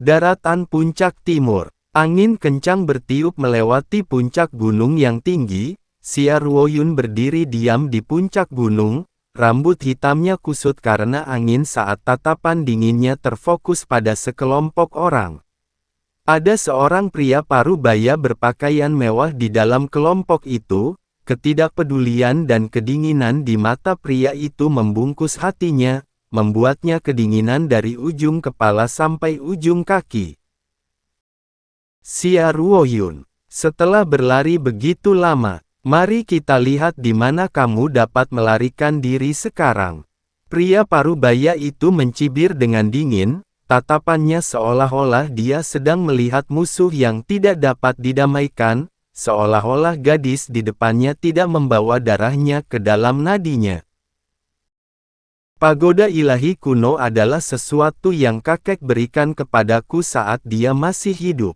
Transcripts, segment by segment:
Daratan puncak timur. Angin kencang bertiup melewati puncak gunung yang tinggi. Xia Ruoyun berdiri diam di puncak gunung, rambut hitamnya kusut karena angin saat tatapan dinginnya terfokus pada sekelompok orang. Ada seorang pria parubaya berpakaian mewah di dalam kelompok itu. Ketidakpedulian dan kedinginan di mata pria itu membungkus hatinya, membuatnya kedinginan dari ujung kepala sampai ujung kaki. Xia Ruoyun, setelah berlari begitu lama, mari kita lihat di mana kamu dapat melarikan diri sekarang. Pria parubaya itu mencibir dengan dingin, tatapannya seolah-olah dia sedang melihat musuh yang tidak dapat didamaikan, seolah-olah gadis di depannya tidak membawa darahnya ke dalam nadinya. Pagoda ilahi kuno adalah sesuatu yang kakek berikan kepadaku saat dia masih hidup.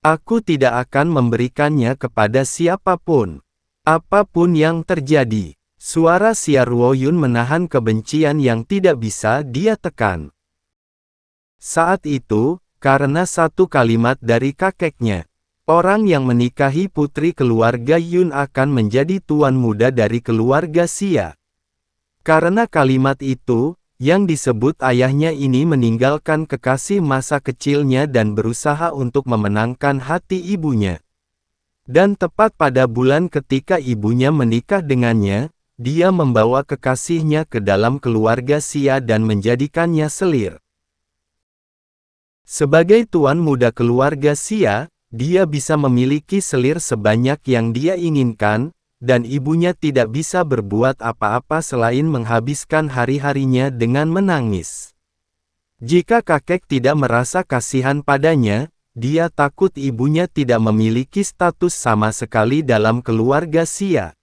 Aku tidak akan memberikannya kepada siapapun. Apapun yang terjadi. Suara Xia Ruoyun menahan kebencian yang tidak bisa dia tekan. Saat itu, karena satu kalimat dari kakeknya, orang yang menikahi putri keluarga Yun akan menjadi tuan muda dari keluarga Xia. Karena kalimat itu, yang disebut ayahnya ini meninggalkan kekasih masa kecilnya dan berusaha untuk memenangkan hati ibunya. Dan tepat pada bulan ketika ibunya menikah dengannya, dia membawa kekasihnya ke dalam keluarga Xia dan menjadikannya selir. Sebagai tuan muda keluarga Xia, dia bisa memiliki selir sebanyak yang dia inginkan, dan ibunya tidak bisa berbuat apa-apa selain menghabiskan hari-harinya dengan menangis. Jika kakek tidak merasa kasihan padanya, dia takut ibunya tidak memiliki status sama sekali dalam keluarga Xia.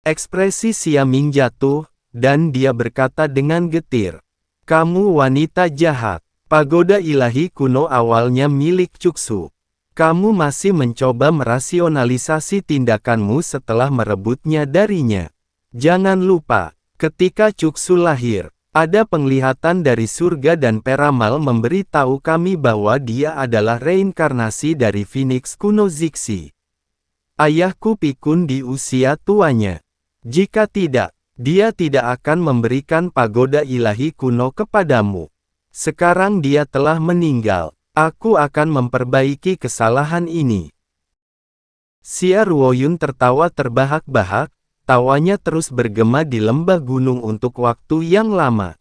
Ekspresi Xia Ming jatuh, dan dia berkata dengan getir, "Kamu wanita jahat. Pagoda ilahi kuno awalnya milik Cuksu. Kamu masih mencoba merasionalisasi tindakanmu setelah merebutnya darinya. Jangan lupa, ketika Cuksu lahir, ada penglihatan dari surga dan peramal memberi tahu kami bahwa dia adalah reinkarnasi dari Phoenix kuno Zixi. Ayahku pikun di usia tuanya. Jika tidak, dia tidak akan memberikan pagoda ilahi kuno kepadamu. Sekarang dia telah meninggal. Aku akan memperbaiki kesalahan ini." Xia Ruoyun tertawa terbahak-bahak, tawanya terus bergema di lembah gunung untuk waktu yang lama.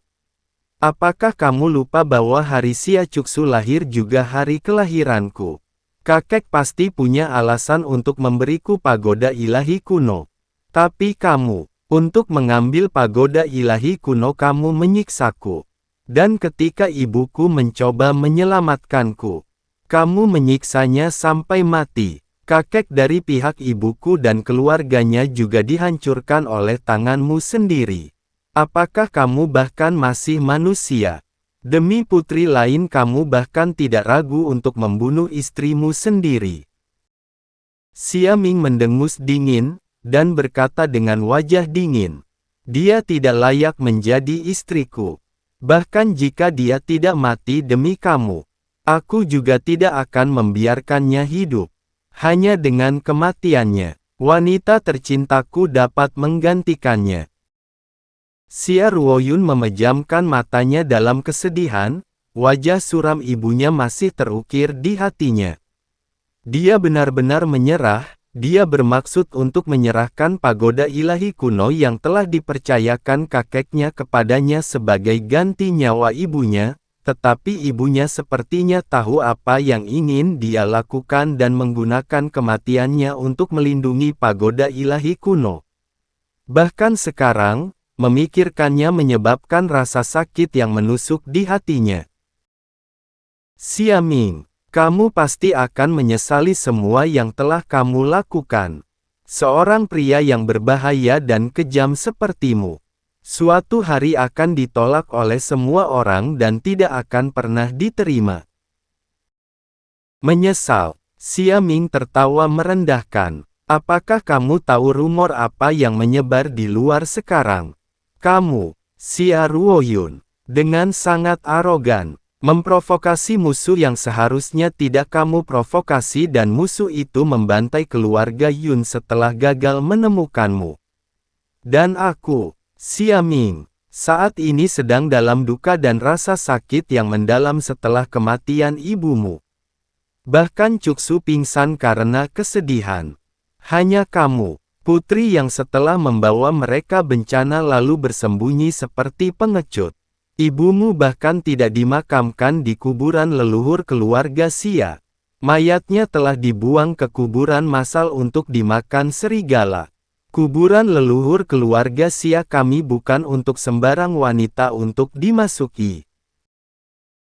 "Apakah kamu lupa bahwa hari Xia Cuksu lahir juga hari kelahiranku? Kakek pasti punya alasan untuk memberiku pagoda ilahi kuno. Tapi kamu, untuk mengambil pagoda ilahi kuno kamu menyiksaku. Dan ketika ibuku mencoba menyelamatkanku, kamu menyiksanya sampai mati. Kakek dari pihak ibuku dan keluarganya juga dihancurkan oleh tanganmu sendiri. Apakah kamu bahkan masih manusia? Demi putri lain kamu bahkan tidak ragu untuk membunuh istrimu sendiri." Xia Ming mendengus dingin, dan berkata dengan wajah dingin, "Dia tidak layak menjadi istriku. Bahkan jika dia tidak mati demi kamu, aku juga tidak akan membiarkannya hidup. Hanya dengan kematiannya, wanita tercintaku dapat menggantikannya." Xia Ruoyun memejamkan matanya dalam kesedihan, wajah suram ibunya masih terukir di hatinya. Dia benar-benar menyerah. Dia bermaksud untuk menyerahkan pagoda ilahi kuno yang telah dipercayakan kakeknya kepadanya sebagai ganti nyawa ibunya, tetapi ibunya sepertinya tahu apa yang ingin dia lakukan dan menggunakan kematiannya untuk melindungi pagoda ilahi kuno. Bahkan sekarang, memikirkannya menyebabkan rasa sakit yang menusuk di hatinya. "Xia Ming, kamu pasti akan menyesali semua yang telah kamu lakukan. Seorang pria yang berbahaya dan kejam sepertimu, suatu hari akan ditolak oleh semua orang dan tidak akan pernah diterima." "Menyesal?" Xia Ming tertawa merendahkan. "Apakah kamu tahu rumor apa yang menyebar di luar sekarang? Kamu, Xia Ruoyun, dengan sangat arogan, Memprovokasi musuh yang seharusnya tidak kamu provokasi dan musuh itu membantai keluarga Yun setelah gagal menemukanmu. Dan aku, Xia Ming, saat ini sedang dalam duka dan rasa sakit yang mendalam setelah kematian ibumu. Bahkan Cuksu pingsan karena kesedihan. Hanya kamu, putri yang setelah membawa mereka bencana lalu bersembunyi seperti pengecut. Ibumu bahkan tidak dimakamkan di kuburan leluhur keluarga Xia. Mayatnya telah dibuang ke kuburan massal untuk dimakan serigala. Kuburan leluhur keluarga Xia kami bukan untuk sembarang wanita untuk dimasuki.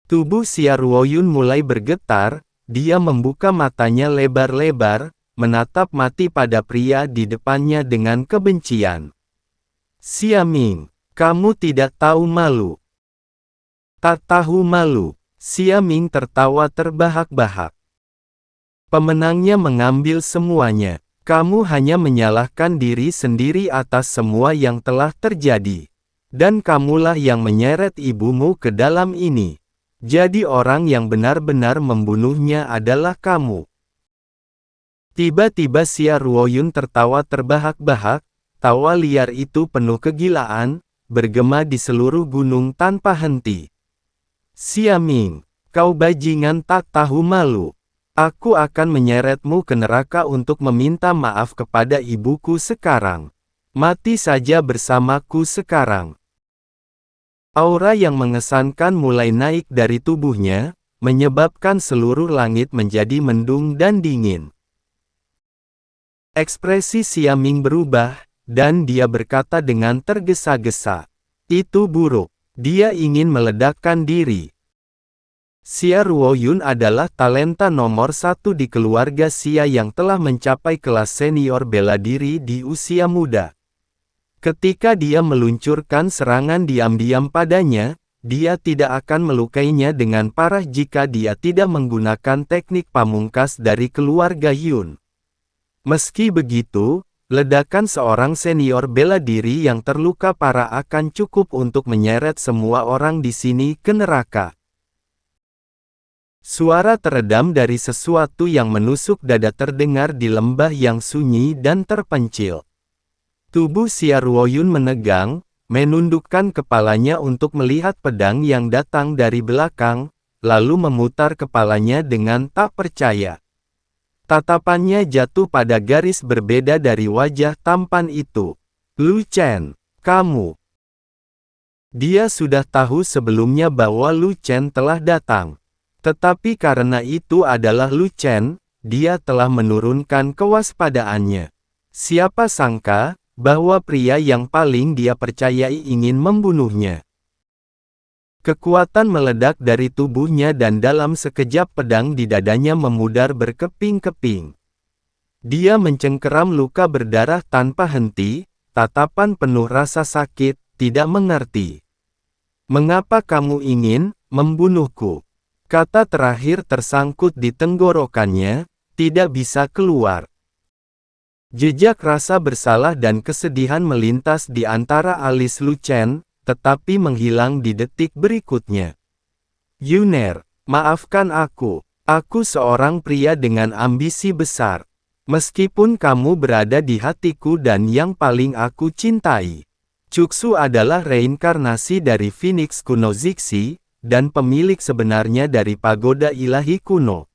Tubuh Xia Ruoyun mulai bergetar, dia membuka matanya lebar-lebar, menatap mati pada pria di depannya dengan kebencian. Xia Ming, kamu tidak tahu malu. Tak tahu malu, Xia Ming tertawa terbahak-bahak. Pemenangnya mengambil semuanya. Kamu hanya menyalahkan diri sendiri atas semua yang telah terjadi. Dan kamulah yang menyeret ibumu ke dalam ini. Jadi orang yang benar-benar membunuhnya adalah kamu. Tiba-tiba Xia Ruoyun tertawa terbahak-bahak, tawa liar itu penuh kegilaan, bergema di seluruh gunung tanpa henti. Xia Ming, kau bajingan tak tahu malu. Aku akan menyeretmu ke neraka untuk meminta maaf kepada ibuku sekarang. Mati saja bersamaku sekarang. Aura yang mengesankan mulai naik dari tubuhnya, menyebabkan seluruh langit menjadi mendung dan dingin. Ekspresi Xia Ming berubah, dan dia berkata dengan tergesa-gesa. Itu buruk. Dia ingin meledakkan diri. Xia Ruoyun adalah talenta nomor 1 di keluarga Xia yang telah mencapai kelas senior bela diri di usia muda. Ketika dia meluncurkan serangan diam-diam padanya, dia tidak akan melukainya dengan parah jika dia tidak menggunakan teknik pamungkas dari keluarga Yun. Meski begitu, ledakan seorang senior bela diri yang terluka parah akan cukup untuk menyeret semua orang di sini ke neraka. Suara teredam dari sesuatu yang menusuk dada terdengar di lembah yang sunyi dan terpencil. Tubuh Xia Ruoyun menegang, menundukkan kepalanya untuk melihat pedang yang datang dari belakang, lalu memutar kepalanya dengan tak percaya. Tatapannya jatuh pada garis berbeda dari wajah tampan itu. Lu Chen, kamu. Dia sudah tahu sebelumnya bahwa Lu Chen telah datang. Tetapi karena itu adalah Lu Chen, dia telah menurunkan kewaspadaannya. Siapa sangka, bahwa pria yang paling dia percayai ingin membunuhnya. Kekuatan meledak dari tubuhnya dan dalam sekejap pedang di dadanya memudar berkeping-keping. Dia mencengkeram luka berdarah tanpa henti, tatapan penuh rasa sakit, tidak mengerti. Mengapa kamu ingin membunuhku? Kata terakhir tersangkut di tenggorokannya, tidak bisa keluar. Jejak rasa bersalah dan kesedihan melintas di antara alis Lu Chen, tetapi menghilang di detik berikutnya. Yuner, maafkan aku. Aku seorang pria dengan ambisi besar. Meskipun kamu berada di hatiku dan yang paling aku cintai. Cuksu adalah reinkarnasi dari Phoenix kuno Zixi, dan pemilik sebenarnya dari pagoda ilahi kuno.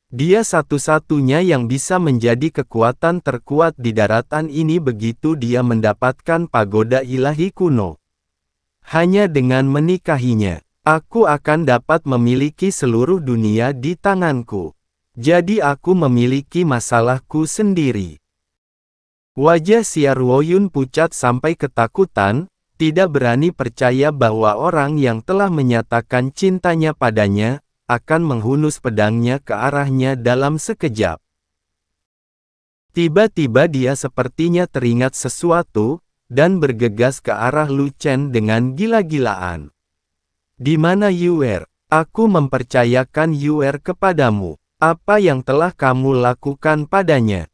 Dia satu-satunya yang bisa menjadi kekuatan terkuat di daratan ini begitu dia mendapatkan pagoda ilahi kuno. Hanya dengan menikahinya, aku akan dapat memiliki seluruh dunia di tanganku. Jadi aku memiliki masalahku sendiri. Wajah Xia Ruoyun pucat sampai ketakutan, tidak berani percaya bahwa orang yang telah menyatakan cintanya padanya, akan menghunus pedangnya ke arahnya dalam sekejap. Tiba-tiba dia sepertinya teringat sesuatu, dan bergegas ke arah Lu Chen dengan gila-gilaan. Di mana Yuer? Aku mempercayakan Yuer kepadamu. Apa yang telah kamu lakukan padanya?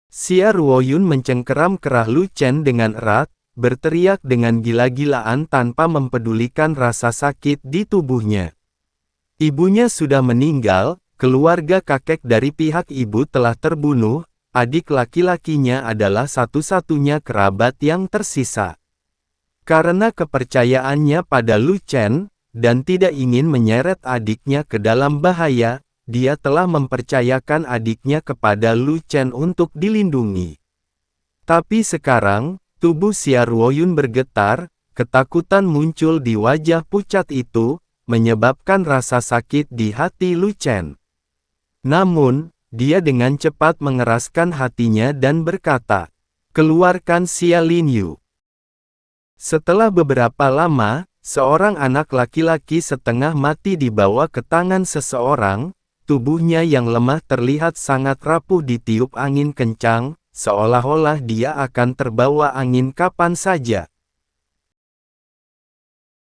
Xia Ruoyun mencengkeram kerah Lu Chen dengan erat, berteriak dengan gila-gilaan tanpa mempedulikan rasa sakit di tubuhnya. Ibunya sudah meninggal, keluarga kakek dari pihak ibu telah terbunuh, adik laki-lakinya adalah satu-satunya kerabat yang tersisa. Karena kepercayaannya pada Lu Chen, dan tidak ingin menyeret adiknya ke dalam bahaya, dia telah mempercayakan adiknya kepada Lu Chen untuk dilindungi. Tapi sekarang, tubuh Xia Ruoyun bergetar, ketakutan muncul di wajah pucat itu, menyebabkan rasa sakit di hati Lu Chen. Namun, dia dengan cepat mengeraskan hatinya dan berkata, "Keluarkan Xia Linyu." Setelah beberapa lama, seorang anak laki-laki setengah mati dibawa ke tangan seseorang, tubuhnya yang lemah terlihat sangat rapuh ditiup angin kencang, seolah-olah dia akan terbawa angin kapan saja.